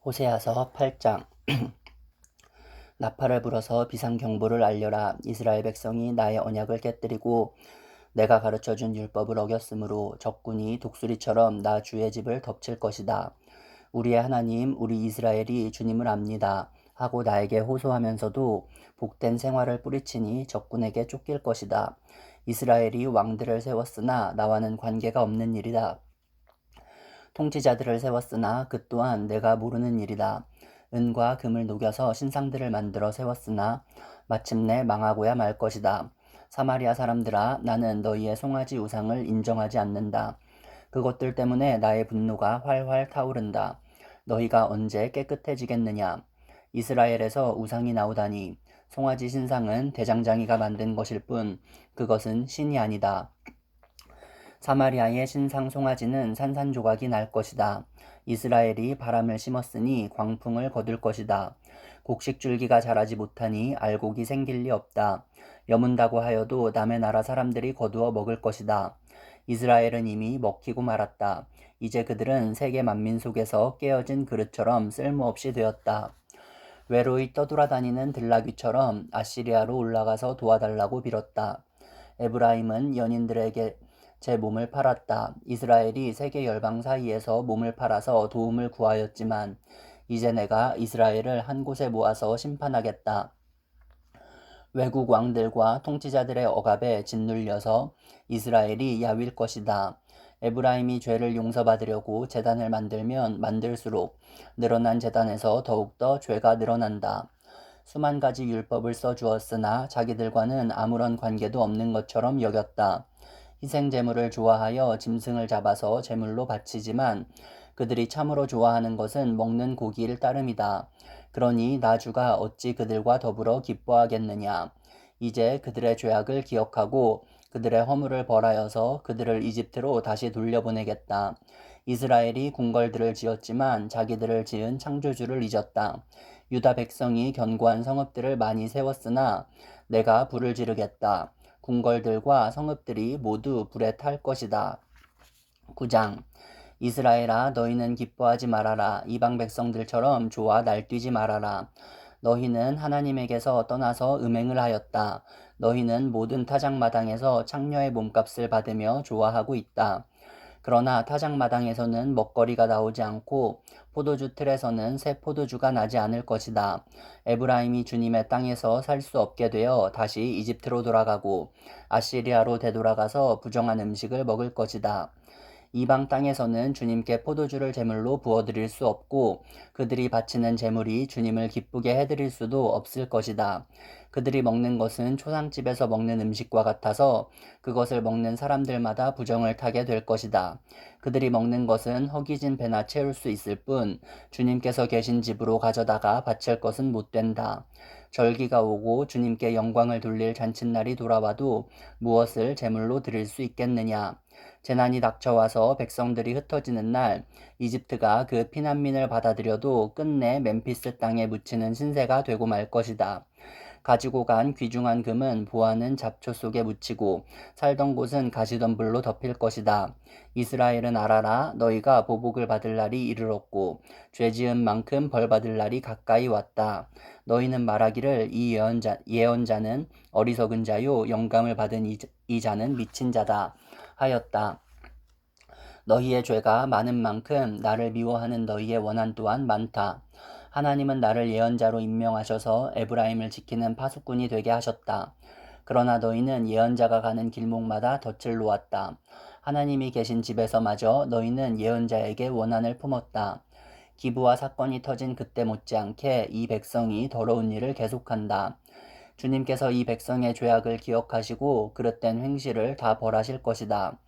호세아서 8장. 나팔을 불어서 비상경보를 알려라. 이스라엘 백성이 나의 언약을 깨뜨리고 내가 가르쳐준 율법을 어겼으므로 적군이 독수리처럼 나 주의 집을 덮칠 것이다. 우리의 하나님 우리 이스라엘이 주님을 압니다 하고 나에게 호소하면서도 복된 생활을 뿌리치니 적군에게 쫓길 것이다. 이스라엘이 왕들을 세웠으나 나와는 관계가 없는 일이다. 통치자들을 세웠으나 그 또한 내가 모르는 일이다. 은과 금을 녹여서 신상들을 만들어 세웠으나 마침내 망하고야 말 것이다. 사마리아 사람들아, 나는 너희의 송아지 우상을 인정하지 않는다. 그것들 때문에 나의 분노가 활활 타오른다. 너희가 언제 깨끗해지겠느냐? 이스라엘에서 우상이 나오다니. 송아지 신상은 대장장이가 만든 것일 뿐 그것은 신이 아니다. 사마리아의 신상 송아지는 산산조각이 날 것이다. 이스라엘이 바람을 심었으니 광풍을 거둘 것이다. 곡식줄기가 자라지 못하니 알곡이 생길 리 없다. 여문다고 하여도 남의 나라 사람들이 거두어 먹을 것이다. 이스라엘은 이미 먹히고 말았다. 이제 그들은 세계 만민 속에서 깨어진 그릇처럼 쓸모없이 되었다. 외로이 떠돌아다니는 들나귀처럼 아시리아로 올라가서 도와달라고 빌었다. 에브라임은 연인들에게 제 몸을 팔았다. 이스라엘이 세계 열방 사이에서 몸을 팔아서 도움을 구하였지만 이제 내가 이스라엘을 한 곳에 모아서 심판하겠다. 외국 왕들과 통치자들의 억압에 짓눌려서 이스라엘이 야윌 것이다. 에브라임이 죄를 용서받으려고 제단을 만들면 만들수록 늘어난 제단에서 더욱더 죄가 늘어난다. 수만 가지 율법을 써주었으나 자기들과는 아무런 관계도 없는 것처럼 여겼다. 희생제물을 좋아하여 짐승을 잡아서 제물로 바치지만 그들이 참으로 좋아하는 것은 먹는 고기일 따름이다. 그러니 나 주가 어찌 그들과 더불어 기뻐하겠느냐. 이제 그들의 죄악을 기억하고 그들의 허물을 벌하여서 그들을 이집트로 다시 돌려보내겠다. 이스라엘이 궁궐들을 지었지만 자기들을 지은 창조주를 잊었다. 유다 백성이 견고한 성읍들을 많이 세웠으나 내가 불을 지르겠다. 궁궐들과 성읍들이 모두 불에 탈 것이다. 9장. 이스라엘아, 너희는 기뻐하지 말아라. 이방 백성들처럼 좋아 날뛰지 말아라. 너희는 하나님에게서 떠나서 음행을 하였다. 너희는 모든 타작마당에서 창녀의 몸값을 받으며 좋아하고 있다. 그러나 타작마당에서는 먹거리가 나오지 않고 포도주 틀에서는 새 포도주가 나지 않을 것이다. 에브라임이 주님의 땅에서 살 수 없게 되어 다시 이집트로 돌아가고 아시리아로 되돌아가서 부정한 음식을 먹을 것이다. 이방 땅에서는 주님께 포도주를 제물로 부어드릴 수 없고 그들이 바치는 제물이 주님을 기쁘게 해드릴 수도 없을 것이다. 그들이 먹는 것은 초상집에서 먹는 음식과 같아서 그것을 먹는 사람들마다 부정을 타게 될 것이다. 그들이 먹는 것은 허기진 배나 채울 수 있을 뿐 주님께서 계신 집으로 가져다가 바칠 것은 못 된다. 절기가 오고 주님께 영광을 돌릴 잔칫날이 돌아와도 무엇을 제물로 드릴 수 있겠느냐. 재난이 닥쳐와서 백성들이 흩어지는 날 이집트가 그 피난민을 받아들여도 끝내 멤피스 땅에 묻히는 신세가 되고 말 것이다. 가지고 간 귀중한 금은 보아는 잡초 속에 묻히고 살던 곳은 가시덤불로 덮일 것이다. 이스라엘은 알아라. 너희가 보복을 받을 날이 이르렀고 죄 지은 만큼 벌 받을 날이 가까이 왔다. 너희는 말하기를 이 예언자는 어리석은 자요 영감을 받은 이 자는 미친 자다 하였다. 너희의 죄가 많은 만큼 나를 미워하는 너희의 원한 또한 많다. 하나님은 나를 예언자로 임명하셔서 에브라임을 지키는 파수꾼이 되게 하셨다. 그러나 너희는 예언자가 가는 길목마다 덫을 놓았다. 하나님이 계신 집에서마저 너희는 예언자에게 원한을 품었다. 기부와 사건이 터진 그때 못지않게 이 백성이 더러운 일을 계속한다. 주님께서 이 백성의 죄악을 기억하시고 그릇된 횡실을 다 벌하실 것이다.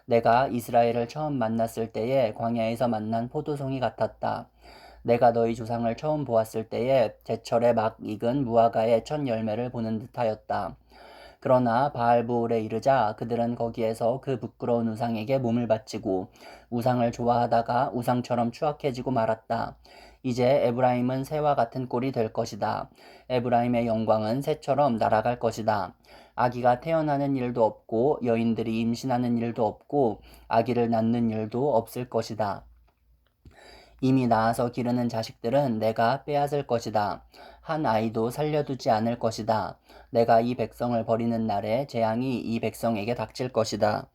내가 이스라엘을 처음 만났을 때에 광야에서 만난 포도송이 같았다. 내가 너희 조상을 처음 보았을 때에 제철에 막 익은 무화과의 첫 열매를 보는 듯하였다. 그러나 바알보올에 이르자 그들은 거기에서 그 부끄러운 우상에게 몸을 바치고 우상을 좋아하다가 우상처럼 추악해지고 말았다. 이제 에브라임은 새와 같은 꼴이 될 것이다. 에브라임의 영광은 새처럼 날아갈 것이다. 아기가 태어나는 일도 없고 여인들이 임신하는 일도 없고 아기를 낳는 일도 없을 것이다. 이미 낳아서 기르는 자식들은 내가 빼앗을 것이다. 한 아이도 살려두지 않을 것이다. 내가 이 백성을 버리는 날에 재앙이 이 백성에게 닥칠 것이다.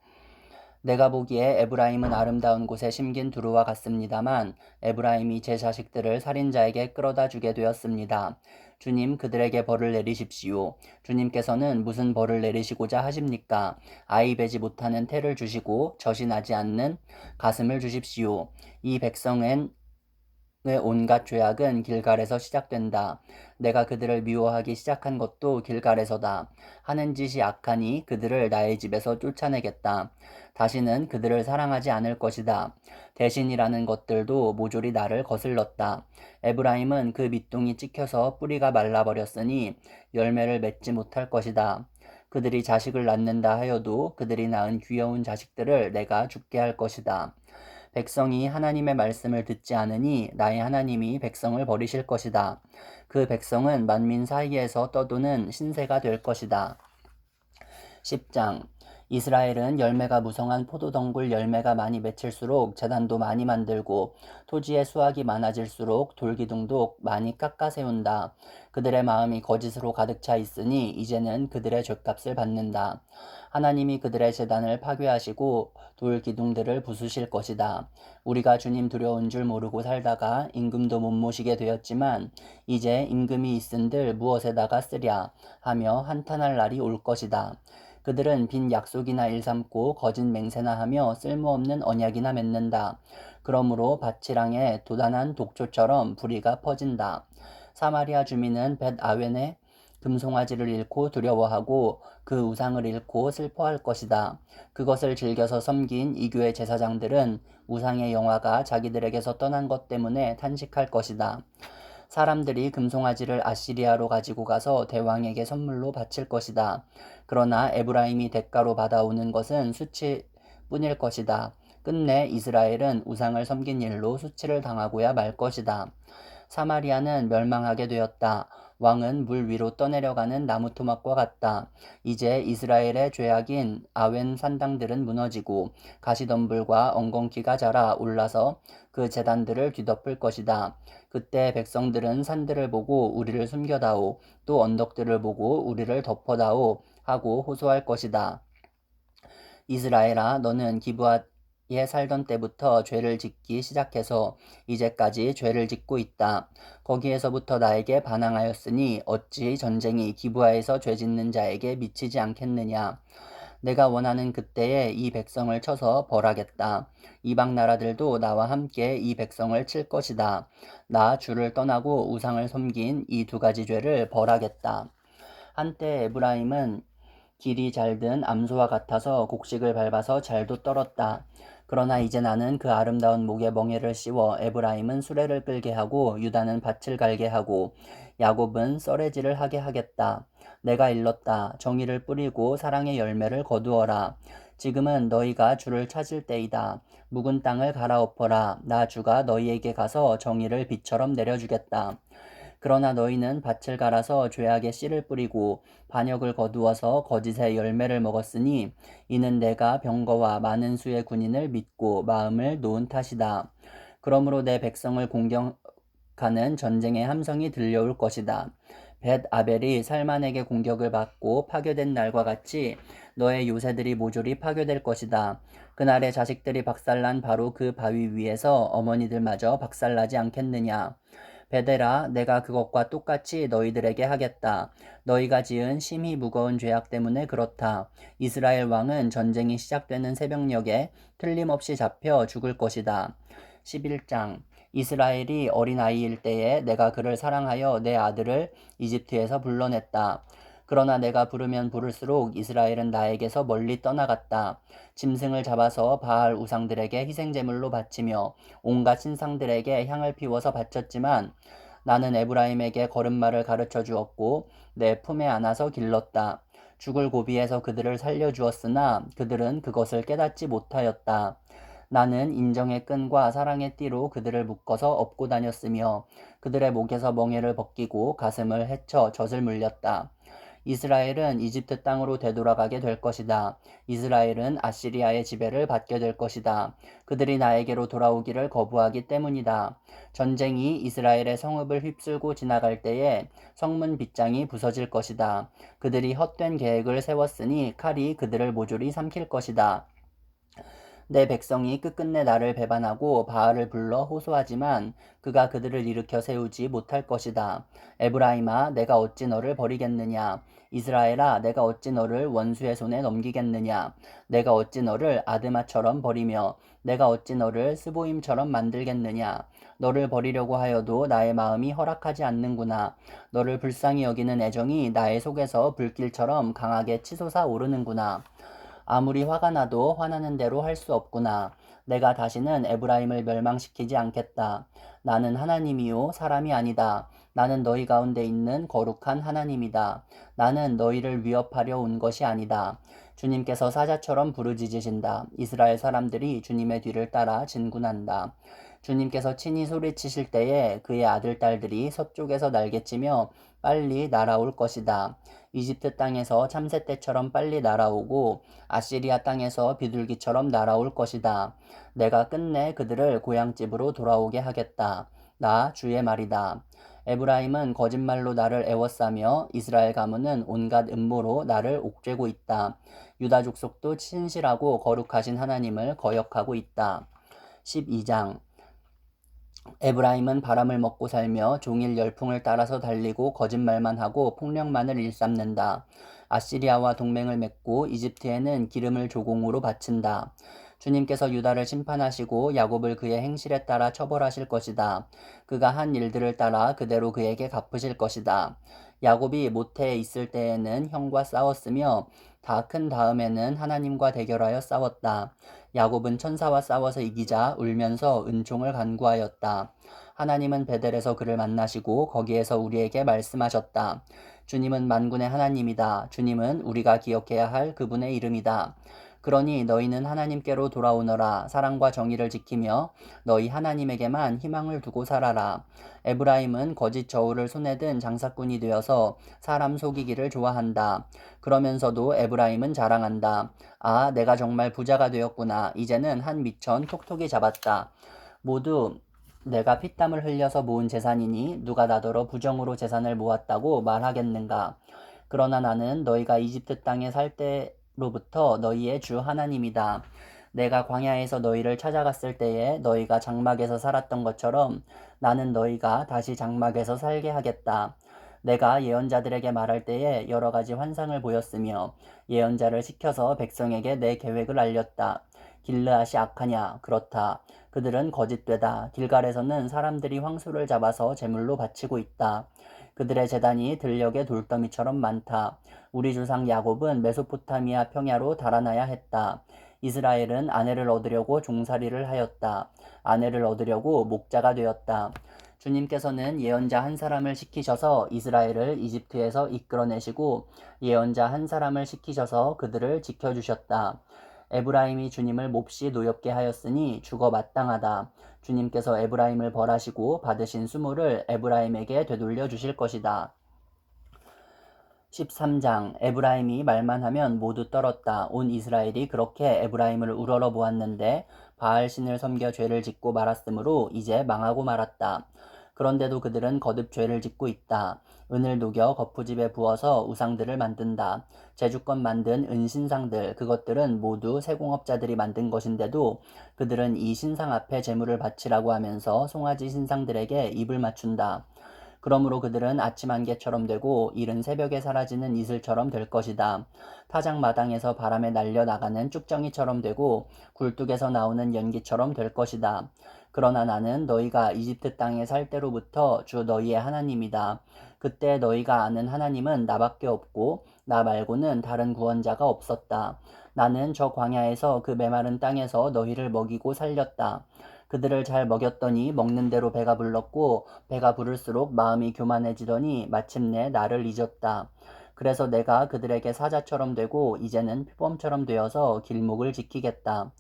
내가 보기에 에브라임은 아름다운 곳에 심긴 두루와 같습니다만 에브라임이 제 자식들을 살인자에게 끌어다 주게 되었습니다. 주님, 그들에게 벌을 내리십시오. 주님께서는 무슨 벌을 내리시고자 하십니까? 아이 베지 못하는 태를 주시고 젖이 나지 않는 가슴을 주십시오. 이 백성은 온갖 죄악은 길갈에서 시작된다. 내가 그들을 미워하기 시작한 것도 길갈에서다. 하는 짓이 악하니 그들을 나의 집에서 쫓아내겠다. 다시는 그들을 사랑하지 않을 것이다. 대신이라는 것들도 모조리 나를 거슬렀다. 에브라임은 그 밑둥이 찍혀서 뿌리가 말라버렸으니 열매를 맺지 못할 것이다. 그들이 자식을 낳는다 하여도 그들이 낳은 귀여운 자식들을 내가 죽게 할 것이다. 백성이 하나님의 말씀을 듣지 않으니 나의 하나님이 백성을 버리실 것이다. 그 백성은 만민 사이에서 떠도는 신세가 될 것이다. 10장. 이스라엘은 열매가 무성한 포도덩굴 열매가 많이 맺힐수록 제단도 많이 만들고 토지의 수확이 많아질수록 돌기둥도 많이 깎아 세운다. 그들의 마음이 거짓으로 가득 차 있으니 이제는 그들의 죗값을 받는다. 하나님이 그들의 제단을 파괴하시고 돌기둥들을 부수실 것이다. 우리가 주님 두려운 줄 모르고 살다가 임금도 못 모시게 되었지만 이제 임금이 있은들 무엇에다가 쓰랴 하며 한탄할 날이 올 것이다. 그들은 빈 약속이나 일삼고 거짓 맹세나 하며 쓸모없는 언약이나 맺는다. 그러므로 밭이랑에 도단한 독초처럼 불의가 퍼진다. 사마리아 주민은 벳 아웬의 금송아지를 잃고 두려워하고 그 우상을 잃고 슬퍼할 것이다. 그것을 즐겨서 섬긴 이교의 제사장들은 우상의 영화가 자기들에게서 떠난 것 때문에 탄식할 것이다. 사람들이 금송아지를 아시리아로 가지고 가서 대왕에게 선물로 바칠 것이다. 그러나 에브라임이 대가로 받아오는 것은 수치뿐일 것이다. 끝내 이스라엘은 우상을 섬긴 일로 수치를 당하고야 말 것이다. 사마리아는 멸망하게 되었다. 왕은 물 위로 떠내려가는 나무 토막과 같다. 이제 이스라엘의 죄악인 아웬 산당들은 무너지고 가시덤불과 엉겅퀴가 자라 올라서 그 제단들을 뒤덮을 것이다. 그때 백성들은 산들을 보고 우리를 숨겨다오, 또 언덕들을 보고 우리를 덮어다오 하고 호소할 것이다. 이스라엘아, 너는 기브아에 살던 때부터 죄를 짓기 시작해서 이제까지 죄를 짓고 있다. 거기에서부터 나에게 반항하였으니 어찌 전쟁이 기브아에서 죄 짓는 자에게 미치지 않겠느냐. 내가 원하는 그때에 이 백성을 쳐서 벌하겠다. 이방 나라들도 나와 함께 이 백성을 칠 것이다. 나 주를 떠나고 우상을 섬긴 이 두 가지 죄를 벌하겠다. 한때 에브라임은 길이 잘든 암소와 같아서 곡식을 밟아서 잘도 떨었다. 그러나 이제 나는 그 아름다운 목에 멍에를 씌워 에브라임은 수레를 끌게 하고 유다는 밭을 갈게 하고 야곱은 썰매질을 하게 하겠다. 내가 일렀다. 정의를 뿌리고 사랑의 열매를 거두어라. 지금은 너희가 주를 찾을 때이다. 묵은 땅을 갈아엎어라. 나 주가 너희에게 가서 정의를 비처럼 내려주겠다. 그러나 너희는 밭을 갈아서 죄악의 씨를 뿌리고 반역을 거두어서 거짓의 열매를 먹었으니 이는 내가 병거와 많은 수의 군인을 믿고 마음을 놓은 탓이다. 그러므로 내 백성을 공격하는 전쟁의 함성이 들려올 것이다. 벳 아벨이 살만에게 공격을 받고 파괴된 날과 같이 너의 요새들이 모조리 파괴될 것이다. 그날의 자식들이 박살난 바로 그 바위 위에서 어머니들마저 박살나지 않겠느냐. 베데라, 내가 그것과 똑같이 너희들에게 하겠다. 너희가 지은 심히 무거운 죄악 때문에 그렇다. 이스라엘 왕은 전쟁이 시작되는 새벽녘에 틀림없이 잡혀 죽을 것이다. 11장. 이스라엘이 어린아이일 때에 내가 그를 사랑하여 내 아들을 이집트에서 불러냈다. 그러나 내가 부르면 부를수록 이스라엘은 나에게서 멀리 떠나갔다. 짐승을 잡아서 바알 우상들에게 희생제물로 바치며 온갖 신상들에게 향을 피워서 바쳤지만 나는 에브라임에게 걸음마를 가르쳐 주었고 내 품에 안아서 길렀다. 죽을 고비에서 그들을 살려주었으나 그들은 그것을 깨닫지 못하였다. 나는 인정의 끈과 사랑의 띠로 그들을 묶어서 업고 다녔으며 그들의 목에서 멍에를 벗기고 가슴을 헤쳐 젖을 물렸다. 이스라엘은 이집트 땅으로 되돌아가게 될 것이다. 이스라엘은 아시리아의 지배를 받게 될 것이다. 그들이 나에게로 돌아오기를 거부하기 때문이다. 전쟁이 이스라엘의 성읍을 휩쓸고 지나갈 때에 성문 빗장이 부서질 것이다. 그들이 헛된 계획을 세웠으니 칼이 그들을 모조리 삼킬 것이다. 내 백성이 끝끝내 나를 배반하고 바알을 불러 호소하지만 그가 그들을 일으켜 세우지 못할 것이다. 에브라임아, 내가 어찌 너를 버리겠느냐? 이스라엘아, 내가 어찌 너를 원수의 손에 넘기겠느냐? 내가 어찌 너를 아드마처럼 버리며 내가 어찌 너를 스보임처럼 만들겠느냐? 너를 버리려고 하여도 나의 마음이 허락하지 않는구나. 너를 불쌍히 여기는 애정이 나의 속에서 불길처럼 강하게 치솟아 오르는구나. 아무리 화가 나도 화나는 대로 할 수 없구나. 내가 다시는 에브라임을 멸망시키지 않겠다. 나는 하나님이요 사람이 아니다. 나는 너희 가운데 있는 거룩한 하나님이다. 나는 너희를 위협하려 온 것이 아니다. 주님께서 사자처럼 부르짖으신다. 이스라엘 사람들이 주님의 뒤를 따라 진군한다. 주님께서 친히 소리치실 때에 그의 아들, 딸들이 서쪽에서 날개치며 빨리 날아올 것이다. 이집트 땅에서 참새 떼처럼 빨리 날아오고 아시리아 땅에서 비둘기처럼 날아올 것이다. 내가 끝내 그들을 고향집으로 돌아오게 하겠다. 나 주의 말이다. 에브라임은 거짓말로 나를 애워싸며 이스라엘 가문은 온갖 음모로 나를 옥죄고 있다. 유다 족속도 신실하고 거룩하신 하나님을 거역하고 있다. 12장 에브라임은 바람을 먹고 살며 종일 열풍을 따라서 달리고 거짓말만 하고 폭력만을 일삼는다. 아시리아와 동맹을 맺고 이집트에는 기름을 조공으로 바친다. 주님께서 유다를 심판하시고 야곱을 그의 행실에 따라 처벌하실 것이다. 그가 한 일들을 따라 그대로 그에게 갚으실 것이다. 야곱이 모태에 있을 때에는 형과 싸웠으며 다 큰 다음에는 하나님과 대결하여 싸웠다. 야곱은 천사와 싸워서 이기자 울면서 은총을 간구하였다. 하나님은 베델에서 그를 만나시고 거기에서 우리에게 말씀하셨다. 주님은 만군의 하나님이다. 주님은 우리가 기억해야 할 그분의 이름이다. 그러니 너희는 하나님께로 돌아오너라. 사랑과 정의를 지키며 너희 하나님에게만 희망을 두고 살아라. 에브라임은 거짓 저울을 손에 든 장사꾼이 되어서 사람 속이기를 좋아한다. 그러면서도 에브라임은 자랑한다. 아, 내가 정말 부자가 되었구나. 이제는 한 미천 톡톡이 잡았다. 모두 내가 피땀을 흘려서 모은 재산이니 누가 나더러 부정으로 재산을 모았다고 말하겠는가. 그러나 나는 너희가 이집트 땅에 살 때로부터 너희의 주 하나님이다. 내가 광야에서 너희를 찾아갔을 때에 너희가 장막에서 살았던 것처럼 나는 너희가 다시 장막에서 살게 하겠다. 내가 예언자들에게 말할 때에 여러 가지 환상을 보였으며 예언자를 시켜서 백성에게 내 계획을 알렸다. 길르앗이 악하냐? 그렇다. 그들은 거짓되다. 길갈에서는 사람들이 황소를 잡아서 제물로 바치고 있다. 그들의 제단이 들녘의 돌더미처럼 많다. 우리 주상 야곱은 메소포타미아 평야로 달아나야 했다. 이스라엘은 아내를 얻으려고 종살이를 하였다. 아내를 얻으려고 목자가 되었다. 주님께서는 예언자 한 사람을 시키셔서 이스라엘을 이집트에서 이끌어내시고 예언자 한 사람을 시키셔서 그들을 지켜주셨다. 에브라임이 주님을 몹시 노엽게 하였으니 죽어 마땅하다. 주님께서 에브라임을 벌하시고 받으신 수모를 에브라임에게 되돌려 주실 것이다. 13장 에브라임이 말만 하면 모두 떨었다. 온 이스라엘이 그렇게 에브라임을 우러러 보았는데 바알 신을 섬겨 죄를 짓고 말았으므로 이제 망하고 말았다. 그런데도 그들은 거듭 죄를 짓고 있다. 은을 녹여 거푸집에 부어서 우상들을 만든다. 제주껏 만든 은신상들, 그것들은 모두 세공업자들이 만든 것인데도 그들은 이 신상 앞에 제물을 바치라고 하면서 송아지 신상들에게 입을 맞춘다. 그러므로 그들은 아침 안개처럼 되고 이른 새벽에 사라지는 이슬처럼 될 것이다. 타작마당에서 바람에 날려 나가는 쭉정이처럼 되고 굴뚝에서 나오는 연기처럼 될 것이다. 그러나 나는 너희가 이집트 땅에 살 때로부터 주 너희의 하나님이다. 그때 너희가 아는 하나님은 나밖에 없고 나 말고는 다른 구원자가 없었다. 나는 저 광야에서 그 메마른 땅에서 너희를 먹이고 살렸다. 그들을 잘 먹였더니 먹는 대로 배가 불렀고 배가 부를수록 마음이 교만해지더니 마침내 나를 잊었다. 그래서 내가 그들에게 사자처럼 되고 이제는 표범처럼 되어서 길목을 지키겠다.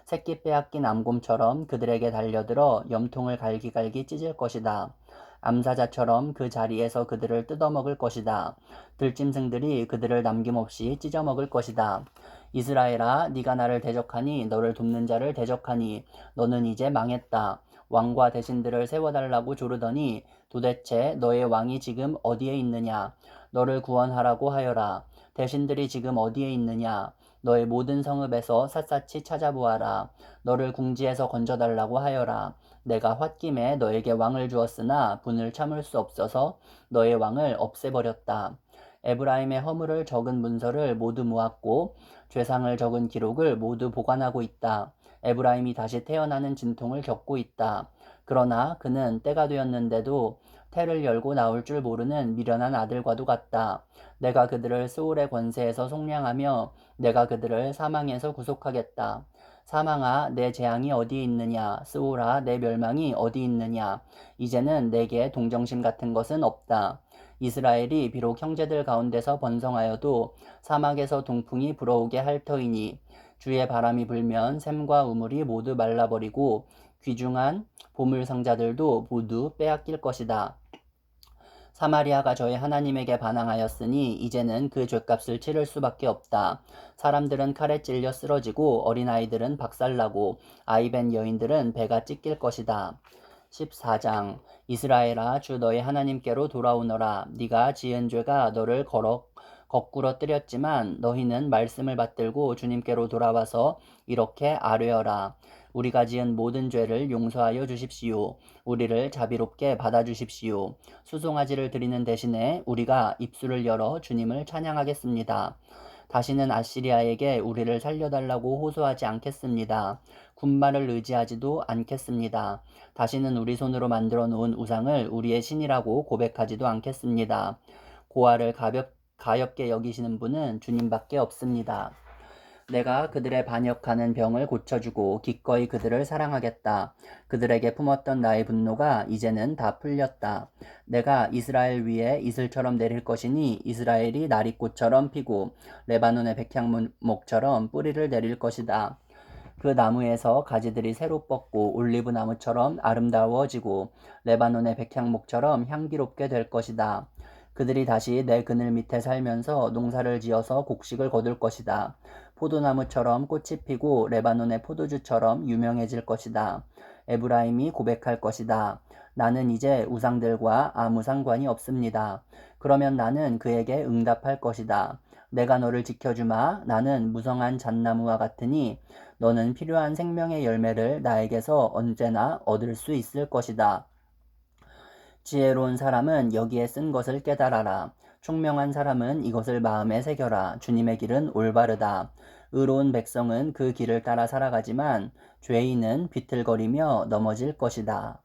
새끼 빼앗긴 암곰처럼 그들에게 달려들어 염통을 갈기갈기 찢을 것이다. 암사자처럼 그 자리에서 그들을 뜯어먹을 것이다. 들짐승들이 그들을 남김없이 찢어먹을 것이다. 이스라엘아, 네가 나를 대적하니 너를 돕는 자를 대적하니 너는 이제 망했다. 왕과 대신들을 세워달라고 조르더니 도대체 너의 왕이 지금 어디에 있느냐? 너를 구원하라고 하여라. 대신들이 지금 어디에 있느냐? 너의 모든 성읍에서 샅샅이 찾아보아라. 너를 궁지에서 건져달라고 하여라. 내가 홧김에 너에게 왕을 주었으나 분을 참을 수 없어서 너의 왕을 없애버렸다. 에브라임의 허물을 적은 문서를 모두 모았고 죄상을 적은 기록을 모두 보관하고 있다. 에브라임이 다시 태어나는 진통을 겪고 있다. 그러나 그는 때가 되었는데도 태를 열고 나올 줄 모르는 미련한 아들과도 같다. 내가 그들을 스올의 권세에서 속량하며 내가 그들을 사망에서 구속하겠다. 사망아, 내 재앙이 어디 있느냐? 스올아, 내 멸망이 어디 있느냐? 이제는 내게 동정심 같은 것은 없다. 이스라엘이 비록 형제들 가운데서 번성하여도 사막에서 동풍이 불어오게 할 터이니 주의 바람이 불면 샘과 우물이 모두 말라버리고 귀중한 보물 상자들도 모두 빼앗길 것이다. 사마리아가 저희 하나님에게 반항하였으니 이제는 그 죗값을 치를 수밖에 없다. 사람들은 칼에 찔려 쓰러지고 어린아이들은 박살나고 아이벤 여인들은 배가 찢길 것이다. 14장 이스라엘아, 주 너희 하나님께로 돌아오너라. 네가 지은 죄가 너를 거꾸로 뜨렸지만 너희는 말씀을 받들고 주님께로 돌아와서 이렇게 아뢰어라. 우리가 지은 모든 죄를 용서하여 주십시오. 우리를 자비롭게 받아주십시오. 수송아지를 드리는 대신에 우리가 입술을 열어 주님을 찬양하겠습니다. 다시는 아시리아에게 우리를 살려달라고 호소하지 않겠습니다. 군말을 의지하지도 않겠습니다. 다시는 우리 손으로 만들어 놓은 우상을 우리의 신이라고 고백하지도 않겠습니다. 고아를 가엽게 여기시는 분은 주님밖에 없습니다. 내가 그들의 반역하는 병을 고쳐주고 기꺼이 그들을 사랑하겠다. 그들에게 품었던 나의 분노가 이제는 다 풀렸다. 내가 이스라엘 위에 이슬처럼 내릴 것이니 이스라엘이 나리꽃처럼 피고 레바논의 백향목처럼 뿌리를 내릴 것이다. 그 나무에서 가지들이 새로 뻗고 올리브 나무처럼 아름다워지고 레바논의 백향목처럼 향기롭게 될 것이다. 그들이 다시 내 그늘 밑에 살면서 농사를 지어서 곡식을 거둘 것이다. 포도나무처럼 꽃이 피고 레바논의 포도주처럼 유명해질 것이다. 에브라임이 고백할 것이다. 나는 이제 우상들과 아무 상관이 없습니다. 그러면 나는 그에게 응답할 것이다. 내가 너를 지켜주마. 나는 무성한 잣나무와 같으니 너는 필요한 생명의 열매를 나에게서 언제나 얻을 수 있을 것이다. 지혜로운 사람은 여기에 쓴 것을 깨달아라. 총명한 사람은 이것을 마음에 새겨라. 주님의 길은 올바르다. 의로운 백성은 그 길을 따라 살아가지만 죄인은 비틀거리며 넘어질 것이다.